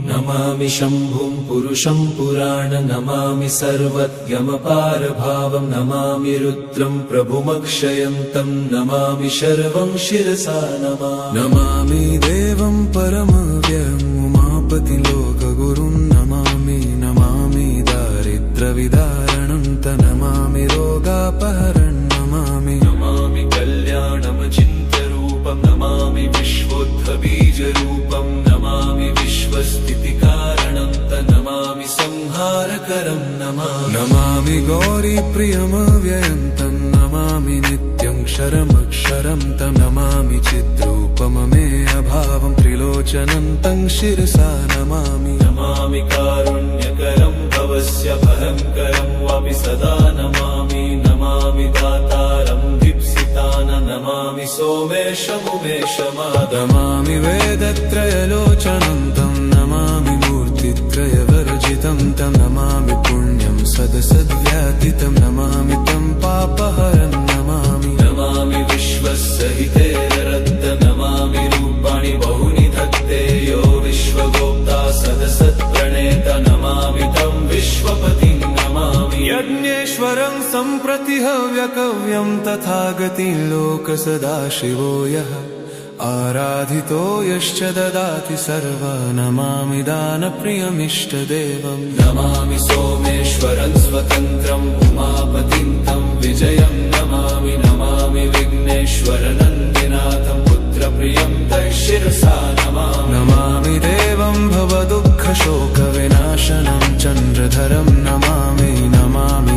नमामि शम्भुं पुरुषं पुराण नमामि सर्वज्ञमपारभावं नमामि रुद्रं प्रभुमक्षयन्तं नमामि शर्वं शिरसा नमामि देवं परमव्ययम् उमापतिं लोकगुरुं नमामि दारिद्र्यविदारणं नमामि रोगापहरणं नमामि कल्याणमचिन्त्यरूपं नमामि विश्वोत्थबीजरूपं नमामि विश्वस्थितिकारणं नमामि संहारकरं नमामि गौरीप्रियमव्ययं नमामि नित्यं क्षरमक्षरं तं नमामि चिद्रूपममेयभावं त्रिलोचनं तं शिरसा नमामि कारुण्यकरं भवस्य भयङ्करं वापि सदा नमामि दातारं दीप्सितान नमामि सोमेशमुमेशमादमामि वेदत्रयलोचनं तं नमामि मूर्तित्रयवर्जितं तं नमामि पुण्यं सदसद्व्यातितं नमामि तं पापहरं नमामि विश्वस्य रद्द नमामि रूपाणि बहुनि धत्ते यो विश्वगोप्ता सदसत्प्रणेत नमामि तं विश्वपतिं नमामि यज्ञेश्वरं सम्प्रति हव्यकव्यं तथागतिं लोकसदाशिवो यः आराधितो यश्च ददाति सर्वा नमामि दानप्रियमिष्टदेवं नमामि सोमेश्वरं स्वतन्त्रम् उमापतिं तं विजयं नमामि विघ्नेश्वरनन्दिनाथं पुत्रप्रियं तं शिरसा नमामि देवं भवदुःखशोकविनाशनं चन्द्रधरं नमामि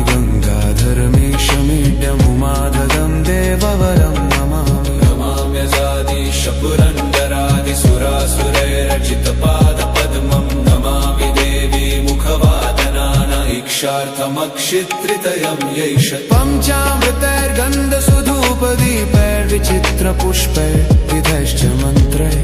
गङ्गाधरमीशमीड्यमुमाधदं देववरं पुरन्दरादिसुरासुरैरचितपादपद्मं नमामि देवी मुखवादनान इक्षार्थमक्षित्रितयं यैष पञ्चामृतैर्गन्धसुधूपदीपैर्विचित्रपुष्पैर्विधैश्च मन्त्रैः